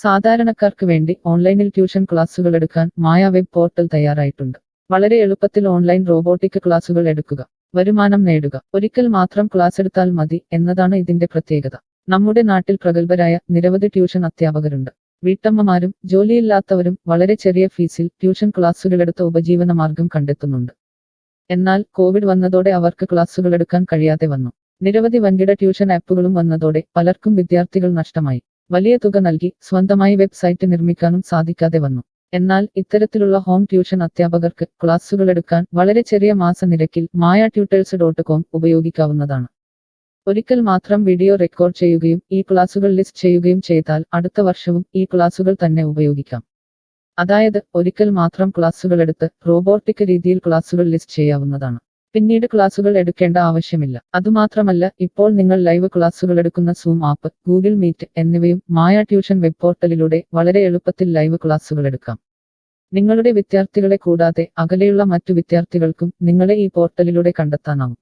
സാധാരണക്കാർക്ക് വേണ്ടി ഓൺലൈനിൽ ട്യൂഷൻ ക്ലാസുകൾ എടുക്കാൻ മായ വെബ് പോർട്ടൽ തയ്യാറായിട്ടുണ്ട്. വളരെ എളുപ്പത്തിൽ ഓൺലൈൻ റോബോട്ടിക് ക്ലാസുകൾ എടുക്കുക, വരുമാനം നേടുക. ഒരിക്കൽ മാത്രം ക്ലാസ് എടുത്താൽ മതി എന്നതാണ് ഇതിന്റെ പ്രത്യേകത. നമ്മുടെ നാട്ടിൽ പ്രഗത്ഭരായ നിരവധി ട്യൂഷൻ അധ്യാപകരുണ്ട്. വീട്ടമ്മമാരും ജോലിയില്ലാത്തവരും വളരെ ചെറിയ ഫീസിൽ ട്യൂഷൻ ക്ലാസുകളെടുത്ത് ഉപജീവന മാർഗം കണ്ടെത്തുന്നുണ്ട്. എന്നാൽ കോവിഡ് വന്നതോടെ അവർക്ക് ക്ലാസുകൾ എടുക്കാൻ കഴിയാതെ വന്നു. നിരവധി വൻകിട ട്യൂഷൻ ആപ്പുകളും വന്നതോടെ പലർക്കും വിദ്യാർത്ഥികൾ നഷ്ടമായി. വലിയ തുക നൽകി സ്വന്തമായി വെബ്സൈറ്റ് നിർമ്മിക്കാനും സാധിക്കാതെ വന്നു. എന്നാൽ ഇത്തരത്തിലുള്ള ഹോം ട്യൂഷൻ അധ്യാപകർക്ക് ക്ലാസുകൾ എടുക്കാൻ വളരെ ചെറിയ മാസ നിരക്കിൽ mayatutors.com ഉപയോഗിക്കാവുന്നതാണ്. ഒരിക്കൽ മാത്രം വീഡിയോ റെക്കോർഡ് ചെയ്യുകയും ഈ ക്ലാസുകൾ ലിസ്റ്റ് ചെയ്യുകയും ചെയ്താൽ അടുത്ത വർഷവും ഈ ക്ലാസുകൾ തന്നെ ഉപയോഗിക്കാം. അതായത് ഒരിക്കൽ മാത്രം ക്ലാസുകൾ എടുത്ത് റോബോട്ടിക് രീതിയിൽ ക്ലാസുകൾ ലിസ്റ്റ് ചെയ്യാവുന്നതാണ്. പിന്നീട് ക്ലാസുകൾ എടുക്കേണ്ട ആവശ്യമില്ല. അതുമാത്രമല്ല, ഇപ്പോൾ നിങ്ങൾ ലൈവ് ക്ലാസുകൾ എടുക്കുന്ന സൂം ആപ്പ്, ഗൂഗിൾ മീറ്റ് എന്നിവയും മായ ട്യൂഷൻ വെബ് പോർട്ടലിലൂടെ വളരെ എളുപ്പത്തിൽ ലൈവ് ക്ലാസുകൾ എടുക്കാം. നിങ്ങളുടെ വിദ്യാർത്ഥികളെ കൂടാതെ അകലെയുള്ള മറ്റു വിദ്യാർത്ഥികൾക്കും നിങ്ങളെ ഈ പോർട്ടലിലൂടെ കണ്ടെത്താനാവും.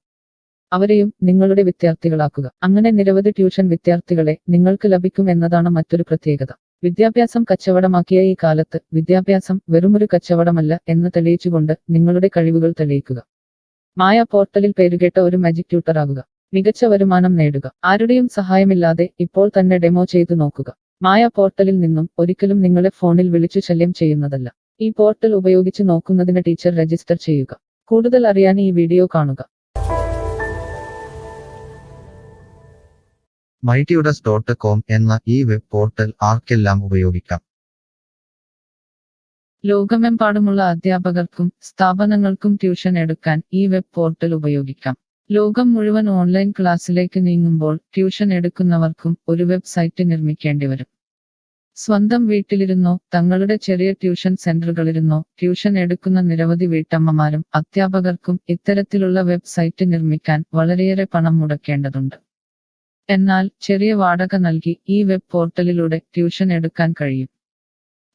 അവരെയും നിങ്ങളുടെ വിദ്യാർത്ഥികളാക്കുക. അങ്ങനെ നിരവധി ട്യൂഷൻ വിദ്യാർത്ഥികളെ നിങ്ങൾക്ക് ലഭിക്കും എന്നതാണ് മറ്റൊരു പ്രത്യേകത. വിദ്യാഭ്യാസം കച്ചവടമാക്കിയ ഈ കാലത്ത് വിദ്യാഭ്യാസം വെറുമൊരു കച്ചവടമല്ല എന്ന് തെളിയിച്ചുകൊണ്ട് നിങ്ങളുടെ കഴിവുകൾ തെളിയിക്കുക. മായ പോർട്ടലിൽ പേരുകേട്ട ഒരു മാജിക് ട്യൂട്ടർ ആകുക. മികച്ച വരുമാനം നേടുക. ആരുടെയും സഹായമില്ലാതെ ഇപ്പോൾ തന്നെ ഡെമോ ചെയ്തു നോക്കുക. മായ പോർട്ടലിൽ നിന്നും ഒരിക്കലും നിങ്ങളെ ഫോണിൽ വിളിച്ചു ശല്യം ചെയ്യുന്നതല്ല. ഈ പോർട്ടൽ ഉപയോഗിച്ച് നോക്കുന്നതിന് ടീച്ചർ രജിസ്റ്റർ ചെയ്യുക. കൂടുതൽ അറിയാൻ ഈ വീഡിയോ കാണുക. mytutors.com എന്ന ഈ വെബ് പോർട്ടൽ ആർക്കെല്ലാം ഉപയോഗിക്കാം? ലോകമെമ്പാടുമുള്ള അധ്യാപകർക്കും സ്ഥാപനങ്ങൾക്കും ട്യൂഷൻ എടുക്കാൻ ഈ വെബ് പോർട്ടൽ ഉപയോഗിക്കാം. ലോകം മുഴുവൻ ഓൺലൈൻ ക്ലാസ്സിലേക്ക് നീങ്ങുമ്പോൾ ട്യൂഷൻ എടുക്കുന്നവർക്കും ഒരു വെബ്സൈറ്റ് നിർമ്മിക്കേണ്ടി വരും. സ്വന്തം വീട്ടിലിരുന്നോ തങ്ങളുടെ ചെറിയ ട്യൂഷൻ സെന്ററുകളിലിരുന്നോ ട്യൂഷൻ എടുക്കുന്ന നിരവധി വീട്ടമ്മമാരും അധ്യാപകർക്കും ഇത്തരത്തിലുള്ള വെബ്സൈറ്റ് നിർമ്മിക്കാൻ വളരെയേറെ പണം മുടക്കേണ്ടതുണ്ട്. എന്നാൽ ചെറിയ വാടക നൽകി ഈ വെബ് പോർട്ടലിലൂടെ ട്യൂഷൻ എടുക്കാൻ കഴിയും.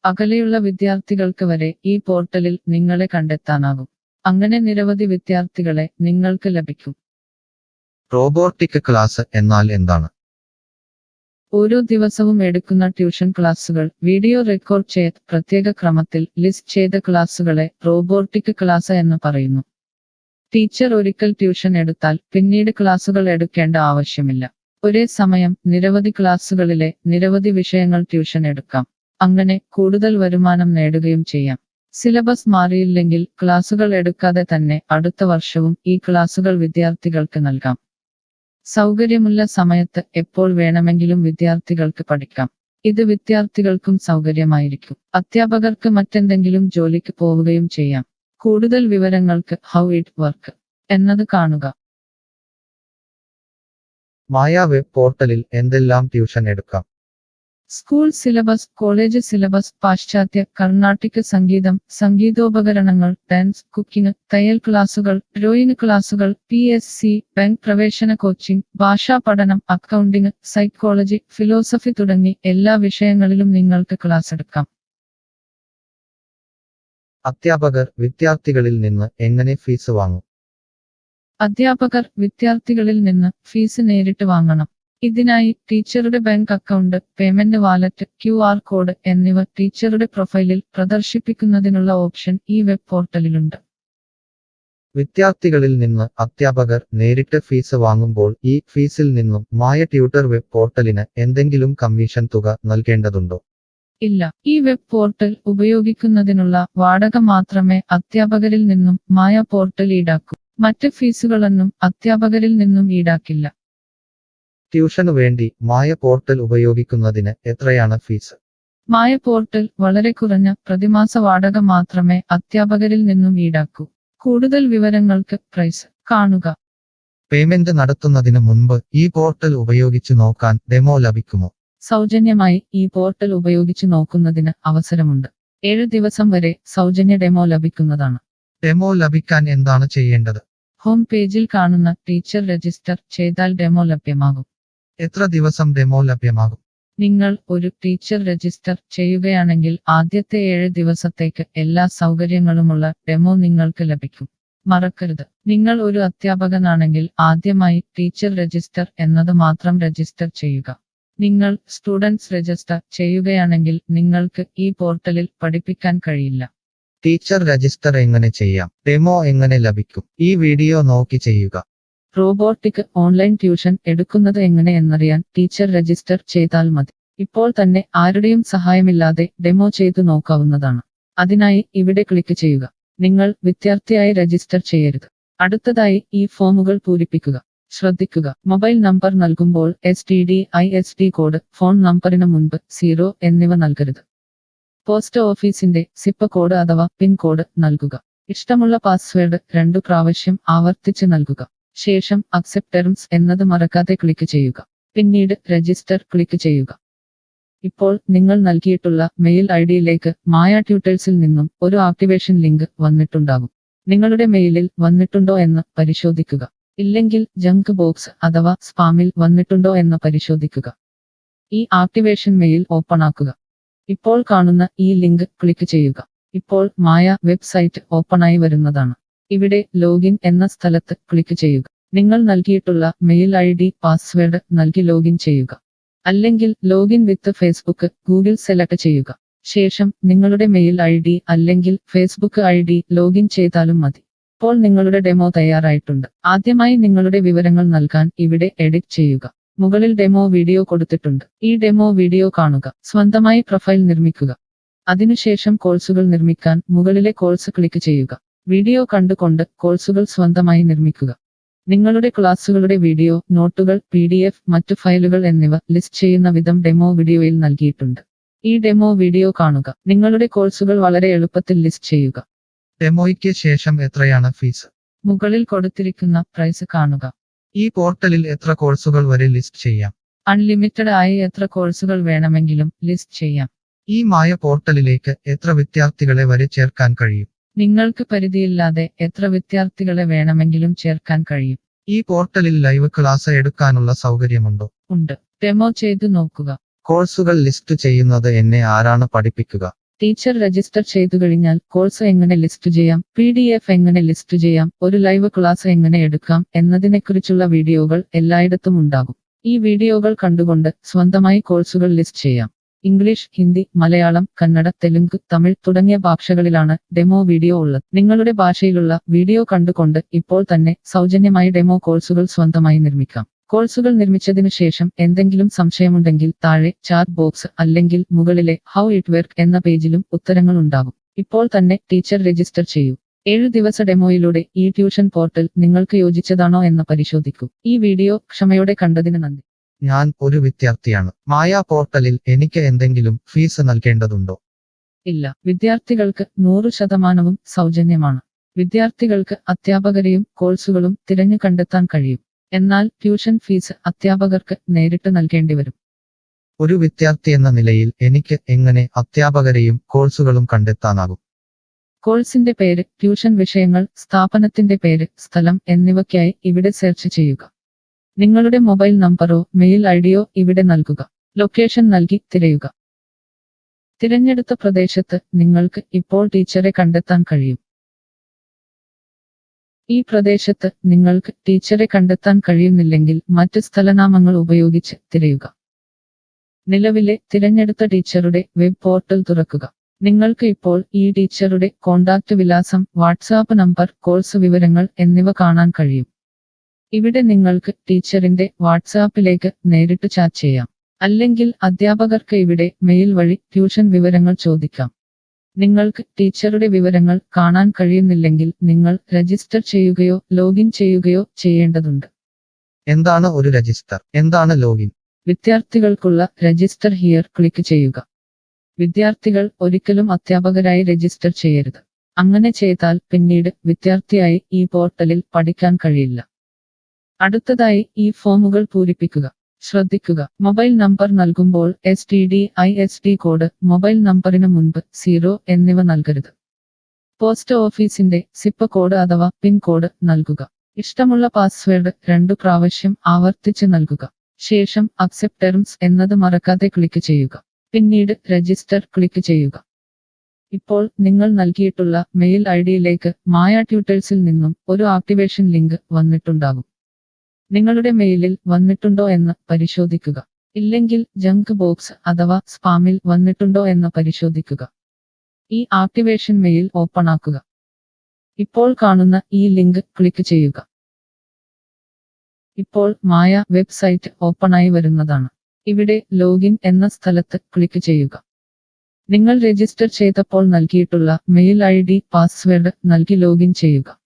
അകലെയുള്ള വിദ്യാർത്ഥികൾക്ക് വരെ ഈ പോർട്ടലിൽ നിങ്ങളെ കണ്ടെത്താനാകും. അങ്ങനെ നിരവധി വിദ്യാർത്ഥികളെ നിങ്ങൾക്ക് ലഭിക്കും. റോബോട്ടിക് ക്ലാസ് എന്നാൽ എന്താണ്? ഓരോ ദിവസവും എടുക്കുന്ന ട്യൂഷൻ ക്ലാസുകൾ വീഡിയോ റെക്കോർഡ് ചെയ്ത് പ്രത്യേക ക്രമത്തിൽ ലിസ്റ്റ് ചെയ്ത ക്ലാസുകളെ റോബോട്ടിക് ക്ലാസ് എന്ന് പറയുന്നു. ടീച്ചർ ഒരിക്കൽ ട്യൂഷൻ എടുത്താൽ പിന്നീട് ക്ലാസുകൾ എടുക്കേണ്ട ആവശ്യമില്ല. ഒരേ സമയം നിരവധി ക്ലാസുകളിലെ നിരവധി വിഷയങ്ങൾ ട്യൂഷൻ എടുക്കാം. അങ്ങനെ കൂടുതൽ വരുമാനം നേടുകയും ചെയ്യാം. സിലബസ് മാറിയില്ലെങ്കിൽ ക്ലാസുകൾ എടുക്കാതെ തന്നെ അടുത്ത വർഷവും ഈ ക്ലാസുകൾ വിദ്യാർത്ഥികൾക്ക് നൽകാം. സൗകര്യമുള്ള സമയത്ത് എപ്പോൾ വേണമെങ്കിലും വിദ്യാർത്ഥികൾക്ക് പഠിക്കാം. ഇത് വിദ്യാർത്ഥികൾക്കും സൗകര്യമായിരിക്കും. അധ്യാപകർക്ക് മറ്റെന്തെങ്കിലും ജോലിക്ക് പോവുകയും ചെയ്യാം. കൂടുതൽ വിവരങ്ങൾക്ക് ഹൗ ഇറ്റ് വർക്ക് എന്നത് കാണുക. മായ വെബ് പോർട്ടലിൽ എന്തെല്ലാം ട്യൂഷൻ എടുക്കാം? സ്കൂൾ സിലബസ്, കോളേജ് സിലബസ്, പാശ്ചാത്യ, കർണാട്ടിക് സംഗീതം, സംഗീതോപകരണങ്ങൾ, ഡാൻസ്, കുക്കിംഗ്, തയ്യൽ ക്ലാസുകൾ, ഡ്രോയിങ് ക്ലാസുകൾ, PSC, ബാങ്ക് പ്രവേശന കോച്ചിംഗ്, ഭാഷാ പഠനം, അക്കൗണ്ടിംഗ്, സൈക്കോളജി, ഫിലോസഫി തുടങ്ങി എല്ലാ വിഷയങ്ങളിലും നിങ്ങൾക്ക് ക്ലാസ് എടുക്കാം. അധ്യാപകർ വിദ്യാർത്ഥികളിൽ നിന്ന് എങ്ങനെ ഫീസ് വാങ്ങും? അധ്യാപകർ വിദ്യാർത്ഥികളിൽ നിന്ന് ഫീസ് നേരിട്ട് വാങ്ങണം. ഇതിനായി ടീച്ചറുടെ bank account, payment wallet, QR code എന്നിവ ടീച്ചറുടെ പ്രൊഫൈലിൽ പ്രദർശിപ്പിക്കുന്നതിനുള്ള ഓപ്ഷൻ ഈ വെബ് പോർട്ടലിലുണ്ട്. വിദ്യാർത്ഥികളിൽ നിന്ന് അധ്യാപകർ നേരിട്ട് ഫീസ് വാങ്ങുമ്പോൾ ഈ ഫീസിൽ നിന്നും മായ ട്യൂട്ടർ വെബ് പോർട്ടലിന് എന്തെങ്കിലും കമ്മീഷൻ തുക നൽകേണ്ടതുണ്ടോ? ഇല്ല. ഈ വെബ് പോർട്ടൽ ഉപയോഗിക്കുന്നതിനുള്ള വാടക മാത്രമേ അധ്യാപകരിൽ നിന്നും മായ പോർട്ടൽ ഈടാക്കൂ. മറ്റ് ഫീസുകളൊന്നും അധ്യാപകരിൽ നിന്നും ഈടാക്കില്ല. ട്യൂഷനു വേണ്ടി മായ പോർട്ടൽ ഉപയോഗിക്കുന്നതിന് എത്രയാണ് ഫീസ്? മായ പോർട്ടൽ വളരെ കുറഞ്ഞ പ്രതിമാസ വാടക മാത്രമേ അധ്യാപകരിൽ നിന്നും ഈടാക്കൂ. കൂടുതൽ വിവരങ്ങൾക്ക് പ്രൈസ് കാണുക. പേയ്മെന്റ് നടത്തുന്നതിന് മുൻപ് ഈ പോർട്ടൽ ഉപയോഗിച്ചു നോക്കാൻ ഡെമോ ലഭിക്കുമോ? സൗജന്യമായി ഈ പോർട്ടൽ ഉപയോഗിച്ചു നോക്കുന്നതിന് അവസരമുണ്ട്. 7 ദിവസം വരെ സൗജന്യ ഡെമോ ലഭിക്കുന്നതാണ്. ഡെമോ ലഭിക്കാൻ എന്താണ് ചെയ്യേണ്ടത്? ഹോം പേജിൽ കാണുന്ന ടീച്ചർ രജിസ്റ്റർ ചെയ്താൽ ഡെമോ ലഭ്യമാകും. എത്ര ദിവസം ഡെമോ ലഭ്യമാകും? നിങ്ങൾ ഒരു ടീച്ചർ രജിസ്റ്റർ ചെയ്യുകയാണെങ്കിൽ ആദ്യത്തെ 7 ദിവസത്തേക്ക് എല്ലാ സൗകര്യങ്ങളുമുള്ള ഡെമോ നിങ്ങൾക്ക് ലഭിക്കും. മറക്കരുത്, നിങ്ങൾ ഒരു അധ്യാപകനാണെങ്കിൽ ആദ്യമായി ടീച്ചർ രജിസ്റ്റർ എന്നത് മാത്രം രജിസ്റ്റർ ചെയ്യുക. നിങ്ങൾ സ്റ്റുഡൻസ് രജിസ്റ്റർ ചെയ്യുകയാണെങ്കിൽ നിങ്ങൾക്ക് ഈ പോർട്ടലിൽ പഠിപ്പിക്കാൻ കഴിയില്ല. ടീച്ചർ രജിസ്റ്റർ എങ്ങനെ ചെയ്യാം? ഡെമോ എങ്ങനെ ലഭിക്കും? ഈ വീഡിയോ നോക്കി ചെയ്യുക. റോബോട്ടിക് ഓൺലൈൻ ട്യൂഷൻ എടുക്കുന്നത് എങ്ങനെ എന്നറിയാൻ ടീച്ചർ രജിസ്റ്റർ ചെയ്താൽ മതി. ഇപ്പോൾ തന്നെ ആരുടെയും സഹായമില്ലാതെ ഡെമോ ചെയ്തു നോക്കാവുന്നതാണ്. അതിനായി ഇവിടെ ക്ലിക്ക് ചെയ്യുക. നിങ്ങൾ വിദ്യാർത്ഥിയായി രജിസ്റ്റർ ചെയ്യരുത്. അടുത്തതായി ഈ ഫോമുകൾ പൂരിപ്പിക്കുക. ശ്രദ്ധിക്കുക, മൊബൈൽ നമ്പർ നൽകുമ്പോൾ STD/ISD കോഡ്, ഫോൺ നമ്പറിന് മുൻപ് 0 എന്നിവ നൽകരുത്. പോസ്റ്റ് ഓഫീസിന്റെ സിപ്പ് കോഡ് അഥവാ പിൻ കോഡ് നൽകുക. ഇഷ്ടമുള്ള പാസ്വേഡ് 2 പ്രാവശ്യം ആവർത്തിച്ച് നൽകുക. ശേഷം അക്സെപ്റ്റ് ടേംസ് എന്നത് മറക്കാതെ ക്ലിക്ക് ചെയ്യുക. പിന്നീട് രജിസ്റ്റർ ക്ലിക്ക് ചെയ്യുക. ഇപ്പോൾ നിങ്ങൾ നൽകിയിട്ടുള്ള മെയിൽ ഐഡിയിലേക്ക് മായ ട്യൂട്ടേഴ്സിൽ നിന്നും ഒരു ആക്ടിവേഷൻ ലിങ്ക് വന്നിട്ടുണ്ടാകും. നിങ്ങളുടെ മെയിലിൽ വന്നിട്ടുണ്ടോ എന്ന് പരിശോധിക്കുക. ഇല്ലെങ്കിൽ ജങ്ക് ബോക്സ് അഥവാ സ്പാമിൽ വന്നിട്ടുണ്ടോ എന്ന് പരിശോധിക്കുക. ഈ ആക്ടിവേഷൻ മെയിൽ ഓപ്പൺ ആക്കുക. ഇപ്പോൾ കാണുന്ന ഈ ലിങ്ക് ക്ലിക്ക് ചെയ്യുക. ഇപ്പോൾ മായ വെബ്സൈറ്റ് ഓപ്പണായി വരുന്നതാണ്. ഇവിടെ ലോഗിൻ എന്ന സ്ഥലത്ത് ക്ലിക്ക് ചെയ്യുക. നിങ്ങൾ നൽകിയിട്ടുള്ള മെയിൽ ID, പാസ്വേഡ് നൽകി ലോഗിൻ ചെയ്യുക. അല്ലെങ്കിൽ ലോഗിൻ വിത്ത് ഫേസ്ബുക്ക്, ഗൂഗിൾ സെലക്ട് ചെയ്യുക. ശേഷം നിങ്ങളുടെ മെയിൽ ID അല്ലെങ്കിൽ ഫേസ്ബുക്ക് ID ലോഗിൻ ചെയ്താലും മതി. ഇപ്പോൾ നിങ്ങളുടെ ഡെമോ തയ്യാറായിട്ടുണ്ട്. ആദ്യമായി നിങ്ങളുടെ വിവരങ്ങൾ നൽകാൻ ഇവിടെ എഡിറ്റ് ചെയ്യുക. മുകളിൽ ഡെമോ വീഡിയോ കൊടുത്തിട്ടുണ്ട്. ഈ ഡെമോ വീഡിയോ കാണുക. സ്വന്തമായി പ്രൊഫൈൽ നിർമ്മിക്കുക. അതിനുശേഷം കോഴ്സുകൾ നിർമ്മിക്കാൻ മുകളിലെ കോഴ്സ് ക്ലിക്ക് ചെയ്യുക. വീഡിയോ കണ്ടുകൊണ്ട് കോഴ്സുകൾ സ്വന്തമായി നിർമ്മിക്കുക. നിങ്ങളുടെ ക്ലാസുകളുടെ വീഡിയോ, നോട്ടുകൾ, PDF, മറ്റു ഫയലുകൾ എന്നിവ ലിസ്റ്റ് ചെയ്യുന്ന വിധം ഡെമോ വീഡിയോയിൽ നൽകിയിട്ടുണ്ട്. ഈ ഡെമോ വീഡിയോ കാണുക. നിങ്ങളുടെ കോഴ്സുകൾ വളരെ എളുപ്പത്തിൽ ലിസ്റ്റ് ചെയ്യുക. ഡെമോയ്ക്ക് ശേഷം എത്രയാണ് ഫീസ്? മുകളിൽ കൊടുത്തിരിക്കുന്ന പ്രൈസ് കാണുക. ഈ പോർട്ടലിൽ എത്ര കോഴ്സുകൾ വരെ ലിസ്റ്റ് ചെയ്യാം? അൺലിമിറ്റഡ് ആയി എത്ര കോഴ്സുകൾ വേണമെങ്കിലും ലിസ്റ്റ് ചെയ്യാം. ഈ മായ പോർട്ടലിലേക്ക് എത്ര വിദ്യാർത്ഥികളെ വരെ ചേർക്കാൻ കഴിയും? നിങ്ങൾക്ക് പരിധിയില്ലാതെ എത്ര വിദ്യാർത്ഥികളെ വേണമെങ്കിലും ചേർക്കാൻ കഴിയും. ഈ പോർട്ടലിൽ ലൈവ് ക്ലാസ് എടുക്കാനുള്ള സൗകര്യമുണ്ടോ? ഉണ്ട്. ഡെമോ ചെയ്തു നോക്കുക. കോഴ്സുകൾ ലിസ്റ്റ് ചെയ്യുന്നത് എന്നെ ആരാണ് പഠിപ്പിക്കുക? ടീച്ചർ രജിസ്റ്റർ ചെയ്തു കഴിഞ്ഞാൽ കോഴ്സ് എങ്ങനെ ലിസ്റ്റ് ചെയ്യാം, PDF എങ്ങനെ ലിസ്റ്റ് ചെയ്യാം, ഒരു ലൈവ് ക്ലാസ് എങ്ങനെ എടുക്കാം എന്നതിനെക്കുറിച്ചുള്ള വീഡിയോകൾ എല്ലായിടത്തും ഉണ്ടാകും. ഈ വീഡിയോകൾ കണ്ടുകൊണ്ട് സ്വന്തമായി കോഴ്സുകൾ ലിസ്റ്റ് ചെയ്യാം. ഇംഗ്ലീഷ്, ഹിന്ദി, മലയാളം, കന്നഡ, തെലുങ്ക്, തമിഴ് തുടങ്ങിയ ഭാഷകളിലാണ് ഡെമോ വീഡിയോ ഉള്ളത്. നിങ്ങളുടെ ഭാഷയിലുള്ള വീഡിയോ കണ്ടുകൊണ്ട് ഇപ്പോൾ തന്നെ സൗജന്യമായി ഡെമോ കോഴ്സുകൾ സ്വന്തമായി നിർമ്മിക്കാം. കോഴ്സുകൾ നിർമ്മിച്ചതിനു ശേഷം എന്തെങ്കിലും സംശയമുണ്ടെങ്കിൽ താഴെ ചാറ്റ് ബോക്സ് അല്ലെങ്കിൽ മുകളിലെ ഹൗ ഇറ്റ് വർക്ക് എന്ന പേജിലും ഉത്തരങ്ങൾ ഉണ്ടാകും. ഇപ്പോൾ തന്നെ ടീച്ചർ രജിസ്റ്റർ ചെയ്യൂ. 7 ദിവസ ഡെമോയിലൂടെ ഈ ട്യൂഷൻ പോർട്ടൽ നിങ്ങൾക്ക് യോജിച്ചതാണോ എന്ന് പരിശോധിക്കൂ. ഈ വീഡിയോ ക്ഷമയോടെ കണ്ടതിന് നന്ദി. ഞാൻ ഒരു വിദ്യാർത്ഥിയാണ്. മായ പോർട്ടലിൽ എനിക്ക് എന്തെങ്കിലും ഫീസ് നൽകേണ്ടതുണ്ടോ? ഇല്ല. വിദ്യാർത്ഥികൾക്ക് 100% സൗജന്യമാണ്. വിദ്യാർത്ഥികൾക്ക് അധ്യാപകരെയും കോഴ്സുകളും തിരഞ്ഞു കണ്ടെത്താൻ കഴിയും. എന്നാൽ ട്യൂഷൻ ഫീസ് അധ്യാപകർക്ക് നേരിട്ട് നൽകേണ്ടി വരും. ഒരു വിദ്യാർത്ഥി എന്ന നിലയിൽ എനിക്ക് എങ്ങനെ അധ്യാപകരെയും കോഴ്സുകളും കണ്ടെത്താനാകും? കോഴ്സിന്റെ പേര്, ട്യൂഷൻ വിഷയങ്ങൾ, സ്ഥാപനത്തിന്റെ പേര്, സ്ഥലം എന്നിവയ്ക്കായി ഇവിടെ സെർച്ച് ചെയ്യുക. നിങ്ങളുടെ മൊബൈൽ നമ്പറോ മെയിൽ ഐഡിയോ ഇവിടെ നൽകുക. ലൊക്കേഷൻ നൽകി തിരയുക. തിരഞ്ഞെടുത്ത പ്രദേശത്ത് നിങ്ങൾക്ക് ഇപ്പോൾ ടീച്ചറെ കണ്ടെത്താൻ കഴിയും. ഈ പ്രദേശത്ത് നിങ്ങൾക്ക് ടീച്ചറെ കണ്ടെത്താൻ കഴിയുന്നില്ലെങ്കിൽ മറ്റ് സ്ഥലനാമങ്ങൾ ഉപയോഗിച്ച് തിരയുക. നിലവിലെ തിരഞ്ഞെടുത്ത ടീച്ചറുടെ വെബ് പോർട്ടൽ തുറക്കുക. നിങ്ങൾക്ക് ഇപ്പോൾ ഈ ടീച്ചറുടെ കോൺടാക്റ്റ് വിലാസം, വാട്സാപ്പ് നമ്പർ, കോഴ്സ് വിവരങ്ങൾ എന്നിവ കാണാൻ കഴിയും. ഇവിടെ നിങ്ങൾക്ക് ടീച്ചറിന്റെ വാട്സാപ്പിലേക്ക് നേരിട്ട് ചാറ്റ് ചെയ്യാം. അല്ലെങ്കിൽ അധ്യാപകർക്ക് ഇവിടെ മെയിൽ വഴി ട്യൂഷൻ വിവരങ്ങൾ ചോദിക്കാം. നിങ്ങൾക്ക് ടീച്ചറുടെ വിവരങ്ങൾ കാണാൻ കഴിയുന്നില്ലെങ്കിൽ നിങ്ങൾ രജിസ്റ്റർ ചെയ്യുകയോ ലോഗിൻ ചെയ്യുകയോ ചെയ്യേണ്ടതുണ്ട്. എന്താണ് ഒരു രജിസ്റ്റർ? എന്താണ് ലോഗിൻ? വിദ്യാർത്ഥികൾക്കുള്ള രജിസ്റ്റർ ഹിയർ ക്ലിക്ക് ചെയ്യുക. വിദ്യാർത്ഥികൾ ഒരിക്കലും അധ്യാപകരായി രജിസ്റ്റർ ചെയ്യരുത്. അങ്ങനെ ചെയ്താൽ പിന്നീട് വിദ്യാർത്ഥിയായി ഈ പോർട്ടലിൽ പഠിക്കാൻ കഴിയില്ല. അടുത്തതായി ഈ ഫോമുകൾ പൂരിപ്പിക്കുക. ശ്രദ്ധിക്കുക, മൊബൈൽ നമ്പർ നൽകുമ്പോൾ STD/ISD കോഡ്, മൊബൈൽ നമ്പറിന് മുൻപ് 0 എന്നിവ നൽകരുത്. പോസ്റ്റ് ഓഫീസിന്റെ സിപ്പ് കോഡ് അഥവാ പിൻ കോഡ് നൽകുക. ഇഷ്ടമുള്ള പാസ്വേഡ് 2 പ്രാവശ്യം ആവർത്തിച്ച് നൽകുക. ശേഷം അക്സെപ്റ്റ് ടേംസ് എന്നത് മറക്കാതെ ക്ലിക്ക് ചെയ്യുക. പിന്നീട് രജിസ്റ്റർ ക്ലിക്ക് ചെയ്യുക. ഇപ്പോൾ നിങ്ങൾ നൽകിയിട്ടുള്ള മെയിൽ ഐഡിയിലേക്ക് മായ ട്യൂട്ടേഴ്സിൽ നിന്നും ഒരു ആക്ടിവേഷൻ ലിങ്ക് വന്നിട്ടുണ്ടാകും. നിങ്ങളുടെ മെയിലിൽ വന്നിട്ടുണ്ടോ എന്ന് പരിശോധിക്കുക. ഇല്ലെങ്കിൽ ജങ്ക് ബോക്സ് അഥവാ സ്പാമിൽ വന്നിട്ടുണ്ടോ എന്ന് പരിശോധിക്കുക. ഈ ആക്ടിവേഷൻ മെയിൽ ഓപ്പൺ ആക്കുക. ഇപ്പോൾ കാണുന്ന ഈ ലിങ്ക് ക്ലിക്ക് ചെയ്യുക. ഇപ്പോൾ മായ വെബ്സൈറ്റ് ഓപ്പണായി വരുന്നതാണ്. ഇവിടെ ലോഗിൻ എന്ന സ്ഥലത്ത് ക്ലിക്ക് ചെയ്യുക. നിങ്ങൾ രജിസ്റ്റർ ചെയ്തപ്പോൾ നൽകിയിട്ടുള്ള മെയിൽ ID പാസ്വേഡ് നൽകി ലോഗിൻ ചെയ്യുക.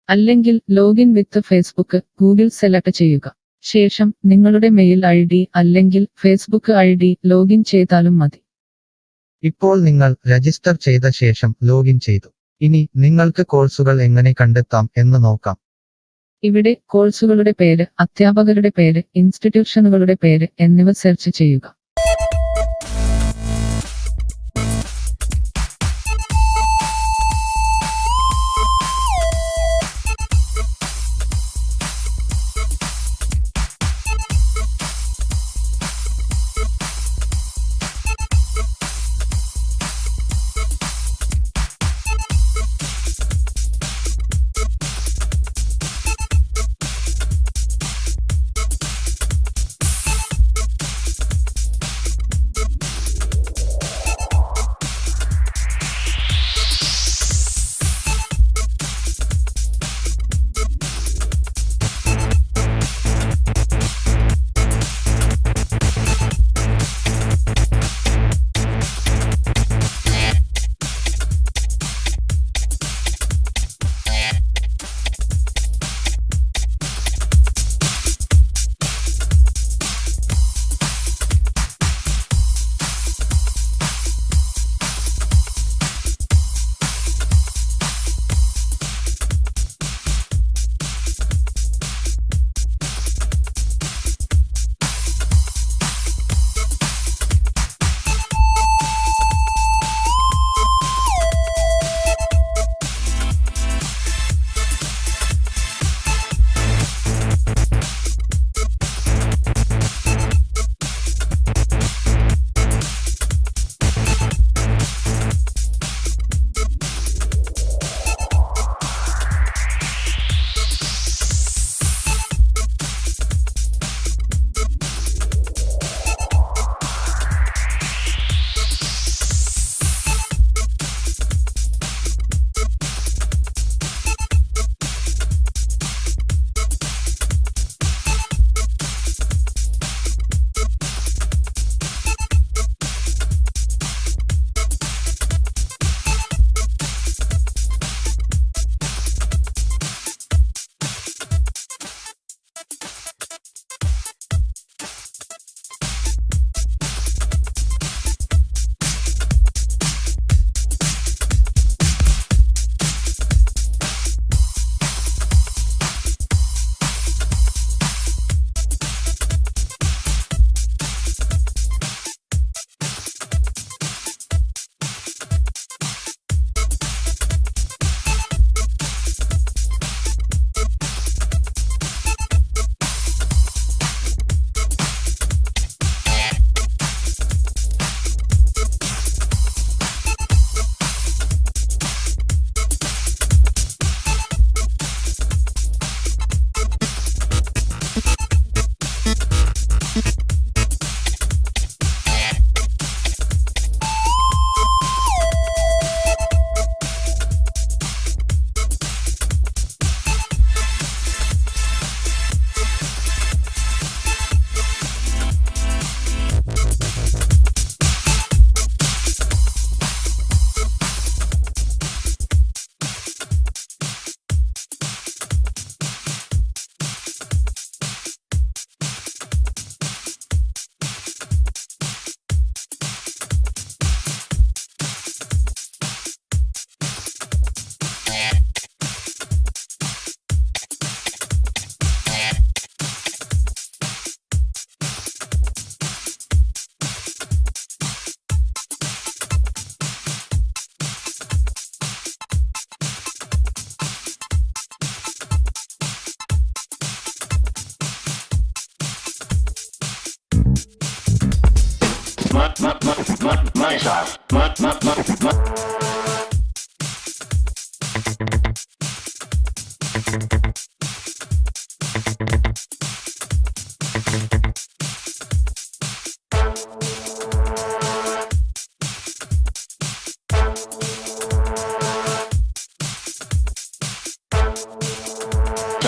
അല്ലെങ്കിൽ ലോഗിൻ വിത്ത് ഫേസ്ബുക്ക് ഗൂഗിൾ സെലക്ട് ചെയ്യുക. ശേഷം നിങ്ങളുടെ മെയിൽ ID അല്ലെങ്കിൽ ഫേസ്ബുക്ക് ID ലോഗിൻ ചെയ്താലും മതി. ഇപ്പോൾ നിങ്ങൾ രജിസ്റ്റർ ചെയ്ത ശേഷം ലോഗിൻ ചെയ്തു. ഇനി നിങ്ങൾക്ക് കോഴ്സുകൾ എങ്ങനെ കണ്ടെത്താം എന്ന് നോക്കാം. ഇവിടെ കോഴ്സുകളുടെ പേര്, അധ്യാപകരുടെ പേര്, ഇൻസ്റ്റിറ്റ്യൂഷനുകളുടെ പേര് എന്നിവ സെർച്ച് ചെയ്യുക.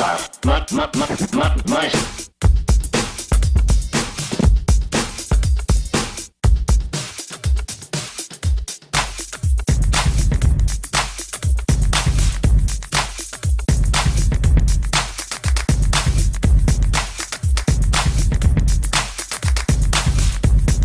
style. My style.